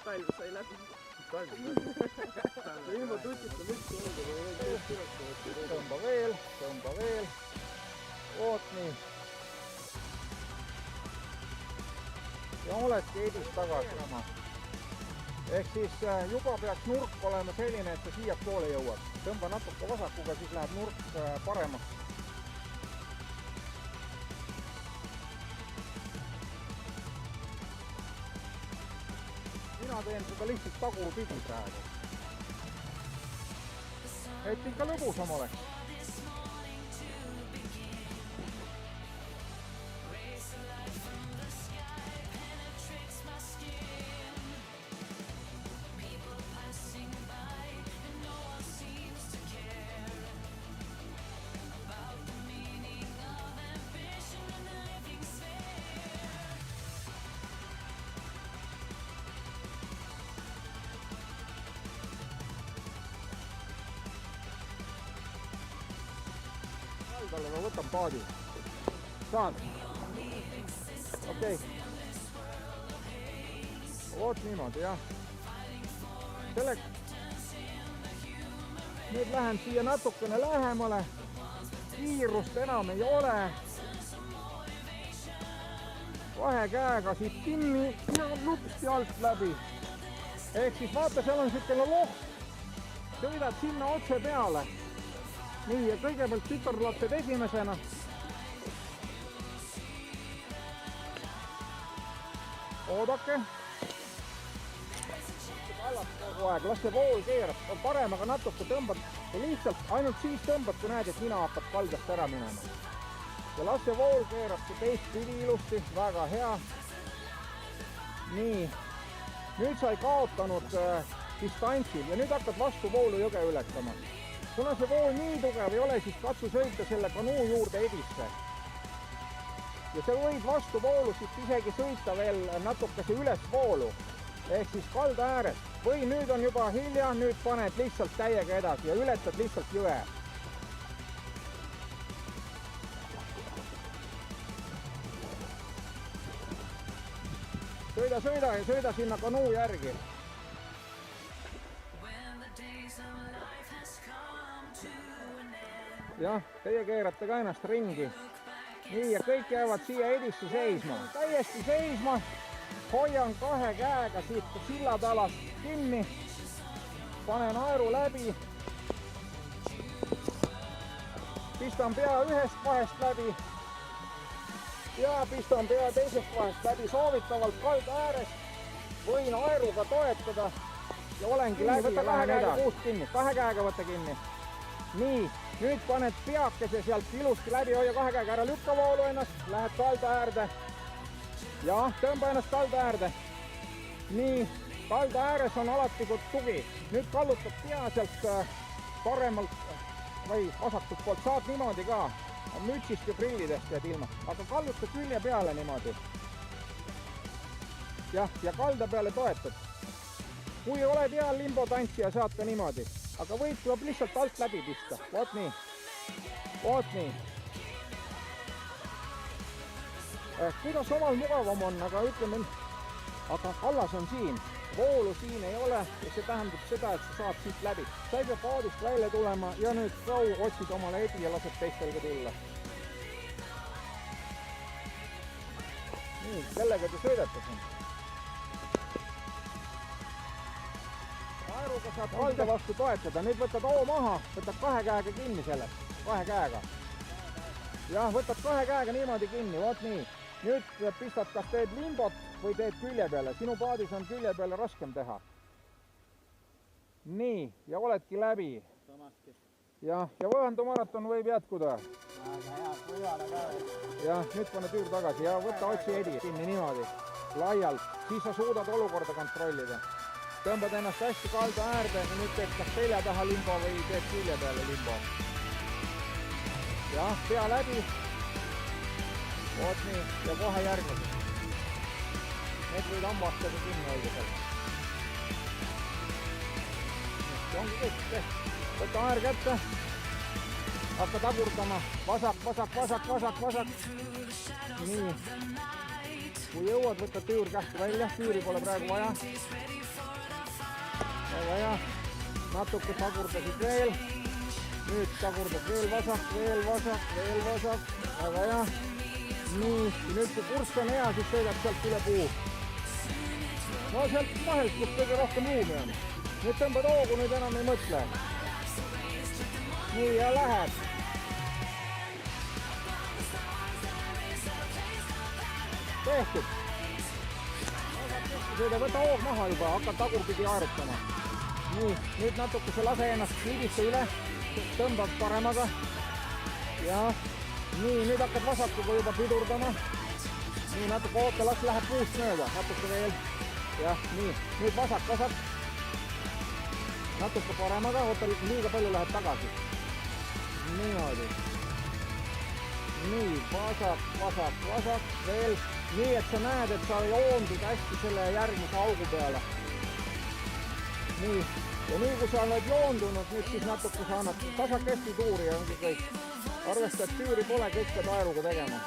talv sai läbi. Ilma tutita mütsi olnud. Tõmba veel. Oot nii. Ja oledki edis tagasi oma. Ehk siis juba peaks nurk olema selline, et sa siia poole jõuad. Tõmba natuke vasakuga, siis läheb nurk paremaks. Mina teen seda lihtsalt tagurpidi praegu. Et ikka lõbusam oleks. Talle ma võtan paadi. Saad? Okei. Oot niimoodi, jah. Nüüd lähen siia natukene lähemale. Kiirust enam ei ole. Kahe käega siit kinni ja lupsti alt läbi. Ehk siis vaata, seal on siukene loht. Sõidad sinna otse peale. Nii, ja kõigepealt tütarlapsed esimesena. Oodake. Kogu aeg, las see vool keerab. Paremaga natuke tõmbad ja lihtsalt ainult siis tõmbad, kui näed, et mina hakkad kaldast ära minema. Ja las see vool keerab see teistpidi ilusti. Väga hea. Nii. Nüüd sa ei kaotanud distantsil ja nüüd hakkad vastu voolu jõge ületama. Kuna see vool nii tugev ei ole, siis katsu sõita selle kanuu juurde edisse. Ja sa võid vastu voolu siit isegi sõita veel natukese üles voolu. Ehk siis kalda ääres. Või nüüd on juba hilja, nüüd paned lihtsalt täiega edasi ja ületad lihtsalt jõe. Sõida ja sõida sinna kanuu järgi. Jah, teie keerate ka ennast ringi. Nii, ja kõik jäävad siia edisse seisma. Täiesti seisma. Hoian kahe käega siit sillatalast kinni. Panen aeru läbi. Pistan pea ühest vahest läbi. Ja pistan pea teisest vahest läbi. Soovitavalt kalda ääres. Võin aeruga toetada. Ja olengi läbi ja lähen edasi. Kahe käega võtta kinni. Nii. Nüüd paned peakese sealt ilusti läbi, hoia kahe käega, ära lükka voolu ennast, lähed kalda äärde. Ja tõmba ennast kalda äärde. Nii, kalda ääres on alati tugi. Nüüd kallutad pea sealt paremalt või vasakult poolt, saad niimoodi ka. Mütsist ja prillidest jääd ilma, aga kallutad külje peale niimoodi. Jah, ja kalda peale toetad. Kui oled hea limbotantsija, saad ka niimoodi. Aga võid tuleb lihtsalt alt läbi pista. Voot nii. Voot nii. Kuidas omal mugavam on, aga ütleme, aga kallas on siin. Voolu siin ei ole ja see tähendab seda, et sa saad siit läbi. Sa ei pea paadist välja tulema ja nüüd kau otsid omale edi ja lased teistelgi tulla. Nii, kellega te sõidate siin? Aeruga saad kalda vastu toetada, nüüd võtad oo maha, võtad kahe käega kinni sellest, kahe käega. Jah, võtad kahe käega niimoodi kinni, voot nii. Nüüd pistad, kas teed limbot või teed külje peale, sinu paadis on külje peale raskem teha. Nii, ja oledki läbi. Jah, ja Võõndu maraton võib jätkuda. Jah, nüüd pane tüür tagasi ja võta otsi edi kinni niimoodi, laialt, siis sa suudad olukorda kontrollida. Tõmbad ennast hästi kalda äärde ja nüüd teed kas selja taha limbo või teed külje peale limbo. Jah, pea läbi. Oot nii, ja kohe järgmised. Need võid hambastega kinni hoida seal. See ongi kõik. Võta äär kätte. Hakka tagurdama. Vasak, vasak, vasak, vasak, vasak. Nii. kui jõuad, võtta tüür kähku välja, tüüri pole praegu vaja. Väga hea, natuke tagurdasid veel. Nüüd tagurdad veel vasak, veel vasak, veel vasak. Väga hea. Nii, nüüd kui kurss on hea, siis sõidab sealt üle puu. No sealt vahelt, kus kõige rohkem ruumi on. Nüüd tõmbad hoogu, nüüd enam ei mõtle. Nii ja läheb. Tehtud. Sõida, võta hoog maha juba, hakka tagurpidi aerutama. Nii, nüüd natukese lase ennast liigisse üle, tõmbab paremaga. Ja nii, nüüd hakkad vasakuga juba pidurdama. Nii, natuke oota, las läheb puust mööda, natuke veel. Jah, nii, nüüd vasak. Natuke paremaga, oota, liiga palju läheb tagasi. Niimoodi. Nii, vasak, veel. Nii, et sa näed, et sa joondud hästi selle järgmise augu peale. Nii, ja nii kui sa oled joondunud, nüüd siis natuke sa annad tasakesti tuuri ja ongi kõik. Arvesta, et tüüri pole, kõik pead aeruga tegema.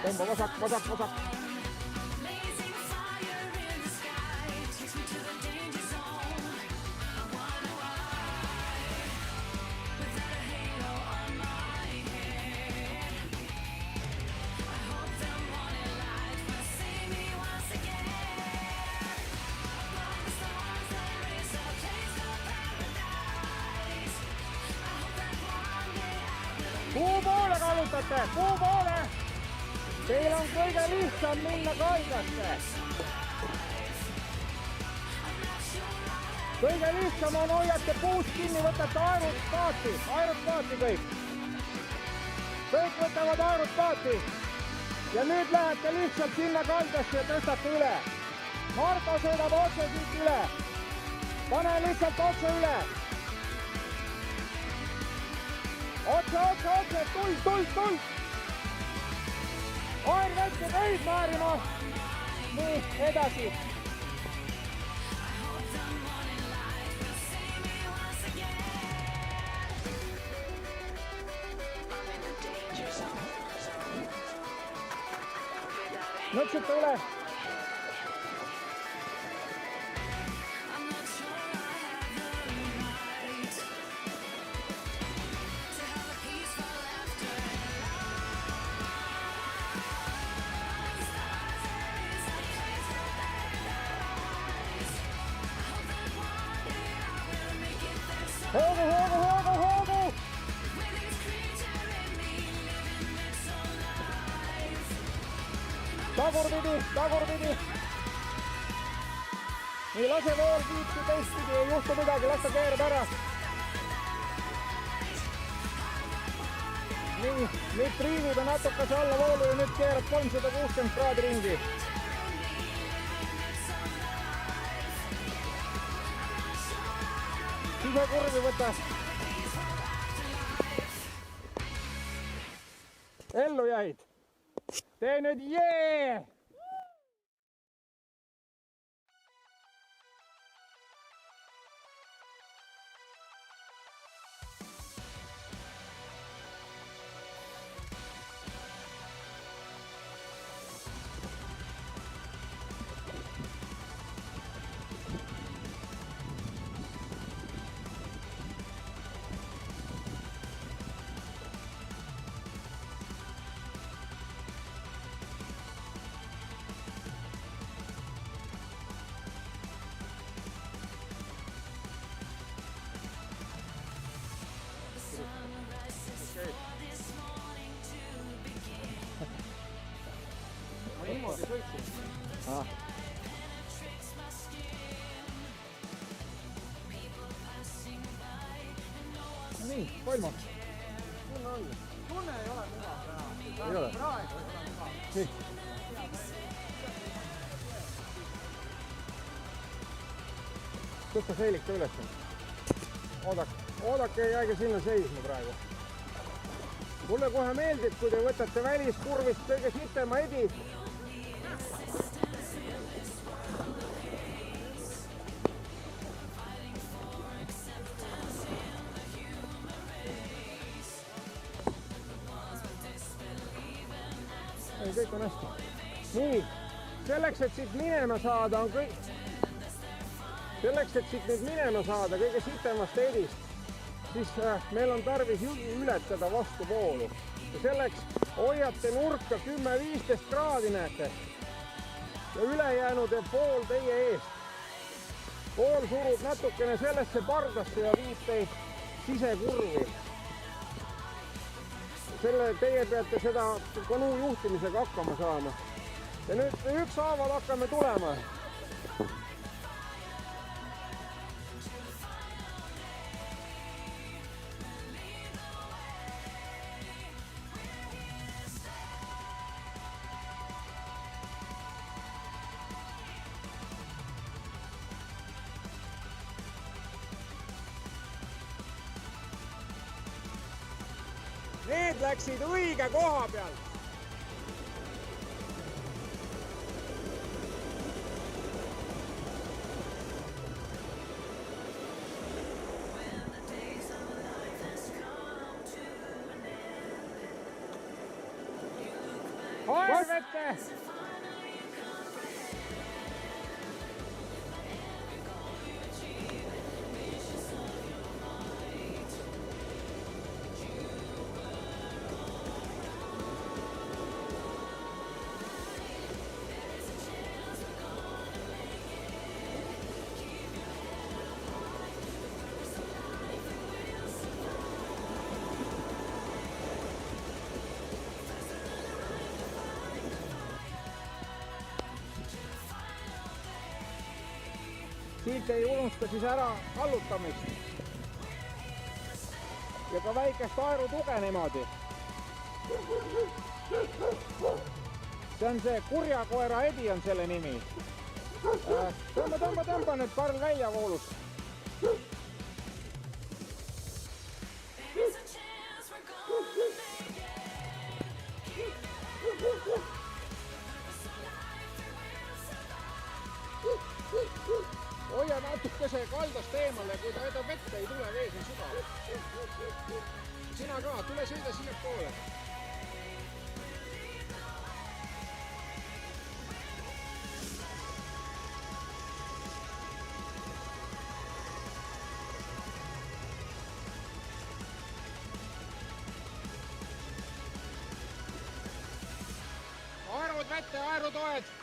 Tõmba vasak. Kuu poole kallutate, kuu poole! Teil on kõige lihtsam minna kaigasse. Kõige lihtsam on hoiate puust kinni, võtate aerut paati kõik. Kõik võtavad aerut paati. Ja nüüd lähete lihtsalt sinna kaldasse ja tõstate üle. Marko sõidab otse siit üle. Pane lihtsalt otse üle. Otse, tull! Aer võtke teid maarima. Nii, edasi. Nõksute üle. Hoogu! Tagurpidi. Nii, lase veel kiipsi teistpidi, ei juhtu midagi, las ta keerab ära. Nii, nüüd triivida natukese alla voolu ja nüüd keerab 360 kraadi ringi. Sisekurvi võta. Ellu jäid. Tee nüüd jee! Ma niimoodi sõitsin. Nii, Palmo. Tunne ei ole mugav täna. Ei ole? Praegu ei ole mugav. Nii. Tõsta seilik ka üles. Oodake, jääge sinna seisma praegu. Mulle kohe meeldib, kui te võtate väliskurvist kõige sitema edi. kõik on hästi. Nii, selleks, et siit minema saada on kõik... Selleks, et siit nüüd minema saada kõige sitemast edist, siis meil on tarvis ületada vastuvoolu. Ja selleks hoiate nurka 10-15 kraadi, näete. Ja ülejäänud pool teie eest. Pool surub natukene sellesse pardasse ja viib teid sisekurvi. Teie peate seda kanuu juhtimisega hakkama saama. Ja nüüd ükshaaval hakkame tulema. Need läksid õige koha peal. Harvette! Siit ei unusta siis ära kallutamist ja ka väikest aerutuge niimoodi. See on see kurjakoera Edi on selle nimi. Tõmba nüüd Karl välja voolust. Hoia natukese kaldast eemale, kui ta vedab vette, ei tule vees on sügav. Sina ka, tule sõida sinna poole. Aerud vette, aerutoed!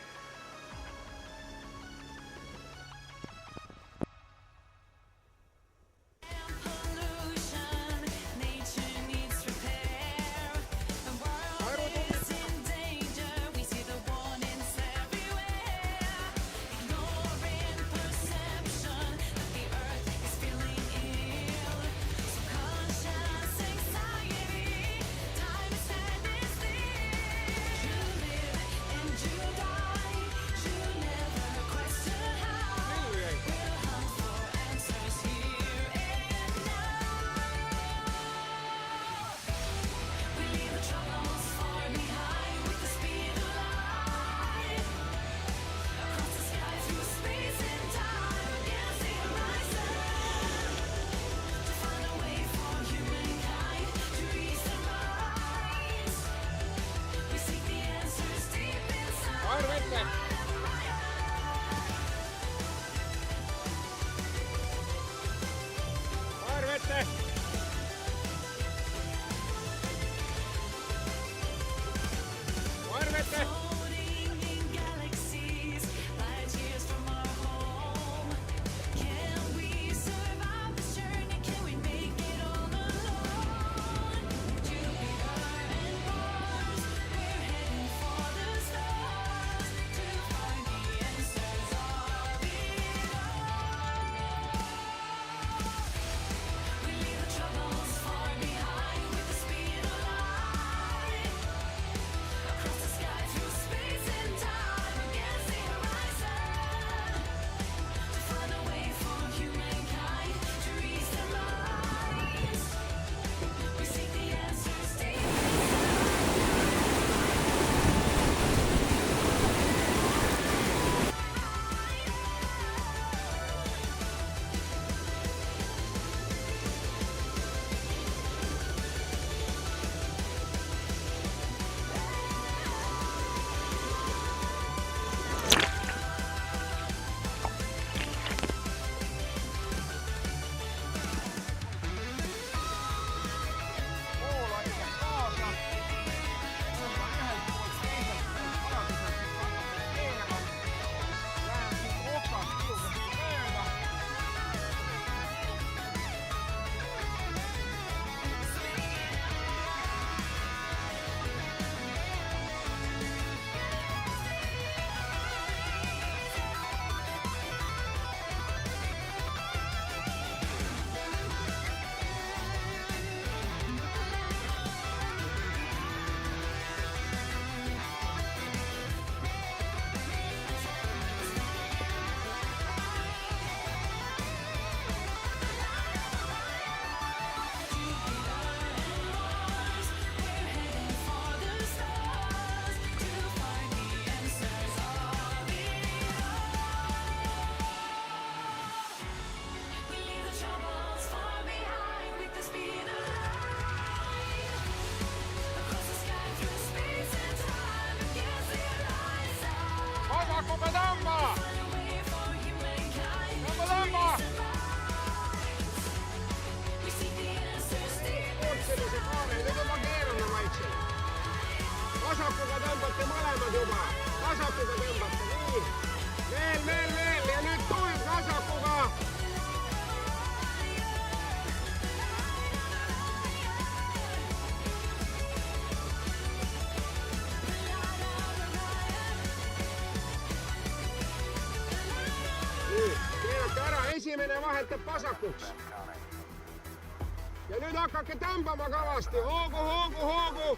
vasakuga tõmbate mõlemad juba. Vasakuga tõmbate, nii. Veel ja nüüd tuld vasakuga. Nii, keerake ära, esimene vahetab vasakuks. Ja nüüd hakake tõmbama kõvasti, hoogu.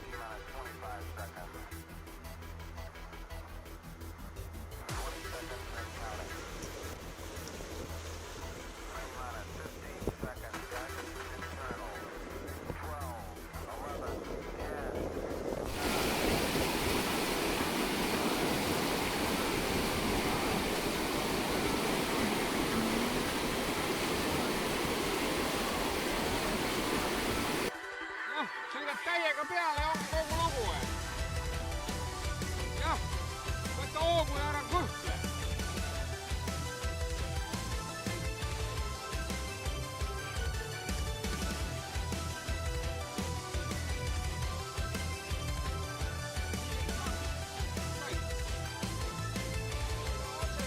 Sõidad täiega peale ja ongi kogu lugu. Jah, võta hoogu ja ära kõhkle.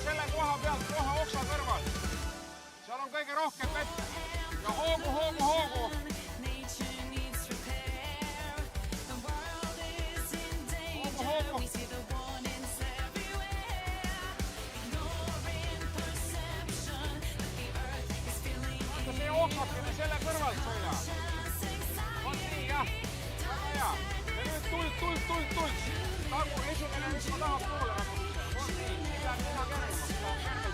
Selle koha pealt, koha oksa kõrval. Seal on kõige rohkem vett. Ja hoogu. See oksakene selle kõrvalt sõida. On nii, jah. Väga hea. Ja nüüd tuld. Tagu esimene, mis ma tahab poole. On nii, mida kergemaks.